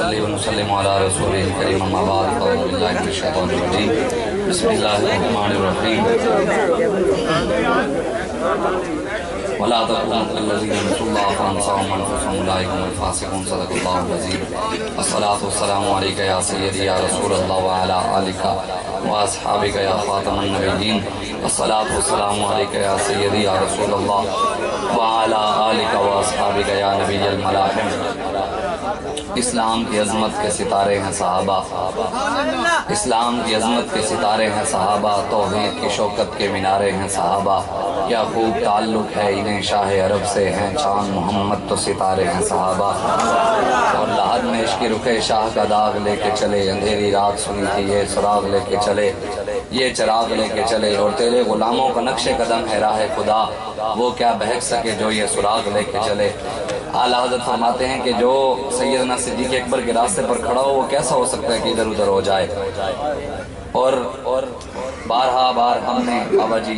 نصلی و نسلم علی رسول کریم اما بعد اعوذ باللہ من الشیطان الرجیم بسم اللہ الرحمن الرحیم ولا تكونوا كالذين نسوا الله فانساهم انفسهم اولئك هم الفاسقون صدق الله العظيم والصلاة والسلام عليك يا سيدي يا رسول الله وعلى آلك واصحابك يا خاتم النبيين والصلاة والسلام عليك يا سيدي يا رسول الله وعلى آلك واصحابك يا نبي الملاحم اسلام کی عظمت کے ستارے ہیں صحابہ، اسلام کی عظمت کے ستارے ہیں صحابہ، توحید کی شوکت کے مینارے ہیں صحابہ، کیا خوب تعلق ہے انہیں شاہ عرب سے، ہیں چاند محمد تو ستارے ہیں صحابہ، اور لحد میں عشق رخ شاہ کا داغ لے کے چلے، اندھیری رات سنی تھی یہ سراغ لے کے چلے، یہ چراغ لے کے چلے، اور تیرے غلاموں کا نقش قدم ہے راہ خدا، وہ کیا بہک سکے جو یہ سراغ لے کے چلے۔ اعلیٰ حضرت فرماتے ہیں کہ جو سیدنا صدیق اکبر کے راستے پر کھڑا ہو وہ کیسا ہو سکتا ہے کہ ادھر ادھر ہو جائے، اور بارہا بار ہم نے بابا جی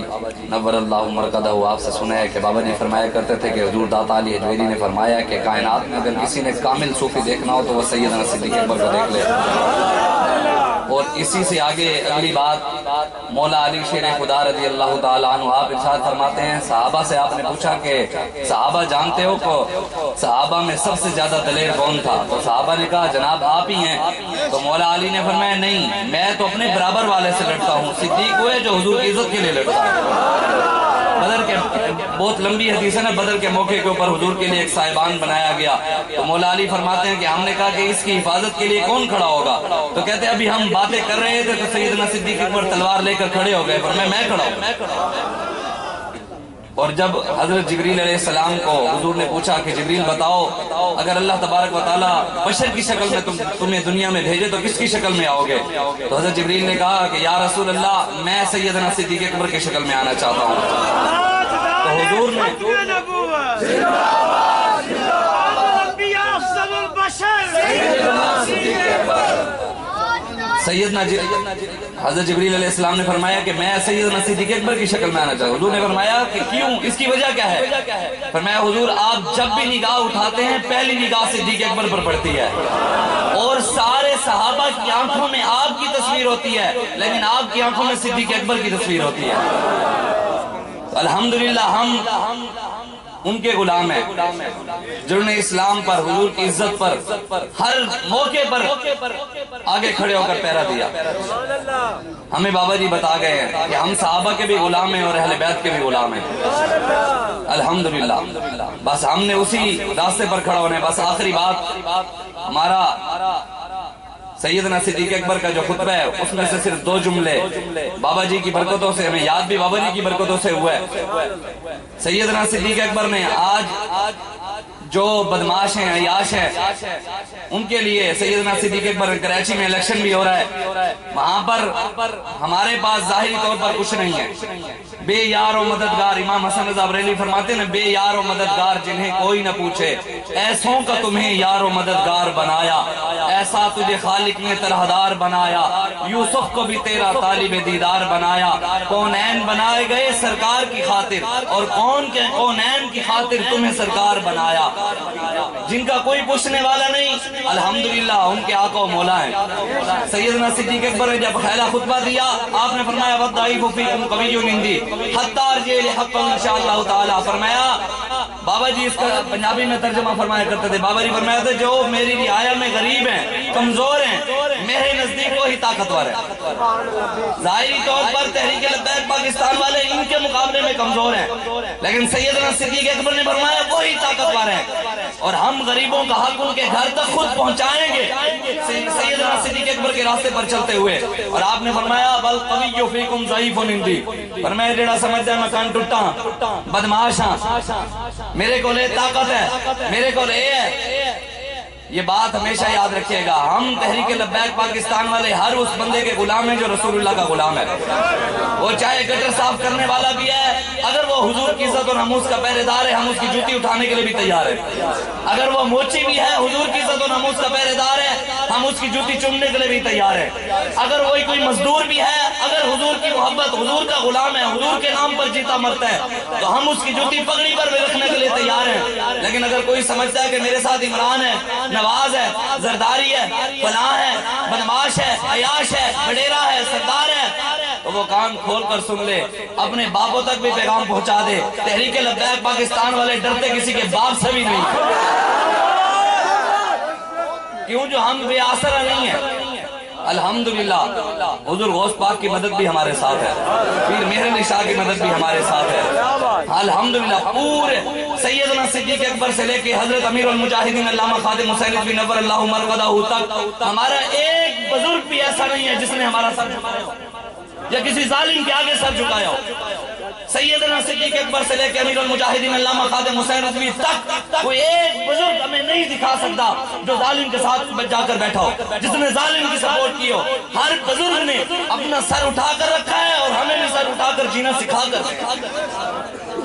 نور اللہ مرقدہ آپ سے سنا ہے کہ بابا جی فرمایا کرتے تھے کہ حضور داتا علی اجویری نے فرمایا کہ کائنات میں اگر کسی نے کامل صوفی دیکھنا ہو تو وہ سیدنا صدیق اکبر کو دیکھ لے، اور اسی سے آگے اگلی بات مولا علی شیر خدا رضی اللہ تعالیٰ عنہ آپ ارشاد فرماتے ہیں صحابہ سے آپ نے پوچھا کہ صحابہ جانتے ہو کو صحابہ میں سب سے زیادہ دلیر کون تھا، تو صحابہ نے کہا جناب آپ ہی ہیں، تو مولا علی نے فرمایا نہیں میں تو اپنے برابر والے سے لڑتا ہوں، صدیق ہوئے جو حضور کی عزت کے لیے لڑتا ہے۔ بدر کے بہت لمبی حدیث ہے نا، بدر کے موقع کے اوپر حضور کے لیے ایک صاحبان بنایا گیا، تو مولا علی فرماتے ہیں کہ ہم نے کہا کہ اس کی حفاظت کے لیے کون کھڑا ہوگا، تو کہتے ہیں ابھی ہم باتیں کر رہے تھے تو سیدنا صدیق اکبر تلوار لے کر کھڑے ہو گئے، پر میں کھڑا ہوں۔ اور جب حضرت جبریل علیہ السلام کو حضور نے پوچھا کہ جبریل بتاؤ اگر اللہ تبارک و تعالیٰ بشر کی شکل میں تمہیں دنیا میں بھیجے تو کس کی شکل میں آؤ گے، تو حضرت جبریل نے کہا کہ یا رسول اللہ میں سیدنا صدیق اکبر کی شکل میں آنا چاہتا ہوں، تو حضور نے سیدنا حضرت جبریل علیہ السلام نے فرمایا کہ میں سیدنا صدیق اکبر کی شکل میں آنا چاہتا ہوں، حضور نے فرمایا کہ کیوں، اس کی وجہ کیا ہے، فرمایا حضور آپ جب بھی نگاہ اٹھاتے ہیں پہلی نگاہ صدیق اکبر پر پڑتی ہے، اور سارے صحابہ کی آنکھوں میں آپ کی تصویر ہوتی ہے لیکن آپ کی آنکھوں میں صدیق اکبر کی تصویر ہوتی ہے۔ الحمدللہ ہم ان کے غلام ہیں جنہوں نے اسلام پر حضور کی عزت پر ہر موقع پر آگے کھڑے ہو کر پہرا دیا۔ ہمیں بابا جی بتا گئے ہیں کہ ہم صحابہ کے بھی غلام ہیں اور اہل بیت کے بھی غلام ہیں، الحمدللہ بس ہم نے اسی راستے پر کھڑا ہونا ہے۔ بس آخری بات ہمارا سیدنا صدیق اکبر کا جو خطبہ ہے اس میں سے صرف 2 جملے بابا جی کی برکتوں سے ہمیں یاد بھی بابا جی کی برکتوں سے ہوا ہے۔ سیدنا صدیق اکبر نے آج جو بدماش ہیں عیاش ہیں ان کے لیے سیدنا صدیق اکبر کراچی میں الیکشن بھی ہو رہا ہے، وہاں پر ہمارے پاس ظاہری طور پر کچھ نہیں ہے، بے یار و مددگار امام حسن رضا بریلوی فرماتے ہیں بے یار و مددگار جنہیں کوئی نہ پوچھے، ایسوں کا تمہیں یار و مددگار بنایا، ایسا تجھے خالق نے طرحدار بنایا، یوسف کو بھی تیرا طالب دیدار بنایا، کونین بنائے گئے سرکار کی خاطر اور کونین کی خاطر تمہیں سرکار بنایا، جن کا کوئی پوچھنے والا نہیں الحمدللہ ان کے آقا و مولا ہیں۔ سیدنا صدیق اکبر نے جب پہلا خطبہ دیا آپ نے فرمایا وَالضَّعِيفُ فِيكُمْ قَوِيٌّ عِندِي حَتَّى أَرْجِعَ لِحَقٍّ انشاءاللہ تعالی، فرمایا بابا جی اس کا پنجابی میں ترجمہ فرمایا کرتے تھے، بابا جی فرمایا تھے جو میری رعایا میں غریب ہیں کمزور ہیں میرے نزدیک وہی طاقتور ہے۔ ظاہری طور پر تحریک لبیک پاکستان والے ان کے مقابلے میں کمزور ہیں لیکن سیدنا صدیق اکبر نے فرمایا وہی طاقتور ہیں، اور ہم غریبوں کا حق ان کے گھر تک خود پہنچائیں گے سیدنا صدیق اکبر کے راستے پر چلتے ہوئے۔ اور آپ نے فرمایا وَالْقَوِيُّ فِيكُمْ ضَعِيفٌ عِندِي، فرمایا جڑا سمجھتا ہے میں کان ٹوٹا بدماش ہاں میرے کو لے طاقت ہے میرے کو لے ہے، یہ بات ہمیشہ یاد رکھیے گا۔ ہم تحریک لبیک پاکستان والے ہر اس بندے کے غلام ہیں جو رسول اللہ کا غلام ہے، وہ چاہے گٹر صاف کرنے والا بھی ہے، اگر وہ حضور کی عزت اور ناموس کا پہرے دار ہے ہم اس کی جوتی اٹھانے کے لیے بھی تیار ہیں، اگر وہ موچی بھی ہے حضور کی عزت اور ناموس کا پہرے دار ہے ہم ہم اس کی جوتی چومنے کے لیے بھی تیار ہیں. اگر وہی کوئی مزدور بھی ہے, اگر حضور کی محبت, حضور کا غلام ہے, حضور کے نام پر جیتا مرتا ہے, تو ہم اس کی جوتی پگڑی پر بھی رکھنے کے لیے تیار ہیں. لیکن اگر کوئی سمجھتا ہے کہ میرے ساتھ عمران ہے, نواز ہے, زرداری ہے, فلاں ہے, بدماش ہے, عیاش ہے, بڈیرا ہے, سردار ہے, تو وہ کان کھول کر سن لے, اپنے باپوں تک بھی پیغام پہنچا دے. تحریک لبیک پاکستان والے ڈرتے کسی کے باپ سے بھی نہیں, کیوں جو ہم بے آسرا نہیں ہیں. الحمدللہ حضور غوث پاک کی مدد بھی ہمارے ساتھ ہے, پیر مہر علی شاہ کی مدد بھی ہمارے ساتھ ہے. الحمدللہ پورے سیدنا صدیق اکبر سے لے کے حضرت امیر المجاہدین علامہ خادم حسین بن نور اللہ مرقدہ تک ہمارا ایک بزرگ بھی ایسا نہیں ہے جس نے ہمارا سر جھکایا ہو یا کسی ظالم کے آگے سر جھکایا ہو. سیدنا صدیق اکبر سے لے کے امیر المجاہدین علامہ خادم حسین رضوی تک کوئی ایک بزرگ ہمیں نہیں دکھا سکتا جو ظالم کے ساتھ جا کر بیٹھا ہو, جس نے ظالم کی سپورٹ کی ہو. ہر بزرگ نے اپنا سر اٹھا کر رکھا ہے اور ہمیں بھی سر اٹھا کر جینا سکھا کر,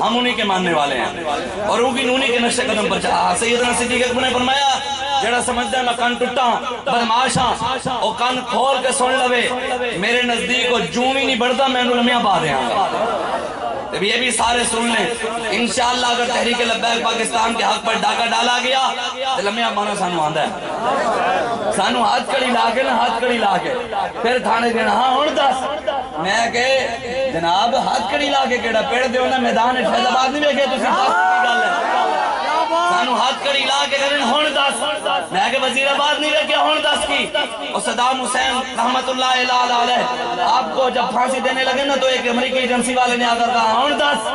ہم انہی کے ماننے والے ہیں اور انہی کے نقش قدم پر چلا. سیدنا صدیق اکبر نے فرمایا, جڑا سمجھتا ہے میں کان ٹوٹا بدماشاں او کان کھول کے سن لوے, میرے نزدیک وہ جوں ہی نہیں بڑھتا, میں انہوں لمحہ پا دیا گا. اب یہ بھی سارے سن لیں, انشاءاللہ اگر تحریک لبیک پاکستان کے حق پر ڈاکہ ڈالا گیا تو لمحہ مانا سانو آندہ ہے, سانو ہاتھ کڑی لا کے نا, ہاتھ کڑی لا کے پھر تھانے دینا, ہاں ہون دس. میں کہ جناب ہاتھ کڑی لا کے کیڑا پیڑ دیو نا میدان فیض آباد نہیں ویکھے تسی بس کی گل ہے, سانو ہاتھ کڑی لا کے کریں ہون دس. میں کہ وزیر آباد نہیں ویکھے ہون دس کی. اور صدام حسین رحمت اللہ علیہ آپ کو جب پھانسی دینے لگے نا تو ایک امریکی ایجنسی والے نے آ کر کہا ہون دس,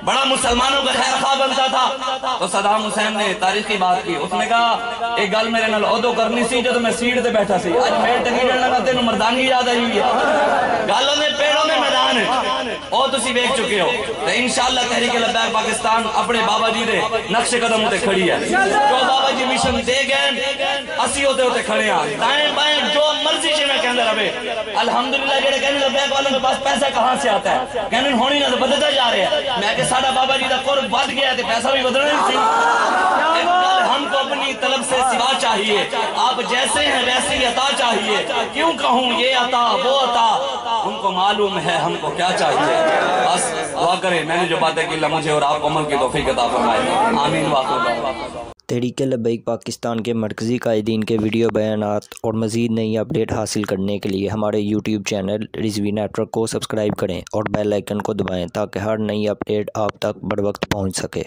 بڑا مسلمانوں کا خیر خواہ بنتا تھا. تو صدام حسین نے تاریخی بات کی, اس نے کہا ایک گل میرے نال عہدو کرنی سی جدو میں سیٹ تے بیٹھا سی, اج میں ٹنگی جڑنا نا تینوں مردانگی یاد آئی ہوئی ہے, گالوں نے پیڑوں میں میدان ہے او تسی ویکھ چکے ہو. تو انشاءاللہ تحریک لبیک پاکستان اپنے بابا جی دے نقش قدم تے کھڑی ہے, جو بابا جی مشن دے گئے اسی ہوتے کھڑے ہاں, دائیں بائیں جو مرضی جی میں کہندے رہے. الحمدللہ جڑے کہنے لبیک والوں کے پاس پیسہ کہاں سے آتا ہے, کہنے ہونی نہ تو بدلتا جا رہے ہیں. میں کہ ساڑھا بابا جی دا قرب بڑھ گیا ہے, پیسہ بھی بدلنا نہیں سی. ہم کو اپنی طلب سے سوا چاہیے, آپ جیسے ہیں ویسی عطا چاہیے. کیوں کہوں یہ عطا وہ عطا, ان کو معلوم ہے ہم کو کیا چاہیے. بس دعا کریں, میں نے جو باتیں کی مجھے اور آپ کو عمل کی توفیق عطا فرمائے, آمین واخر. تحریک لبیک پاکستان کے مرکزی قائدین کے ویڈیو بیانات اور مزید نئی اپڈیٹ حاصل کرنے کے لیے ہمارے YouTube channel Rizvi network کو سبسکرائب کریں اور بیل آئیکن کو دبائیں تاکہ ہر نئی اپڈیٹ آپ تک بر وقت پہنچ سکے.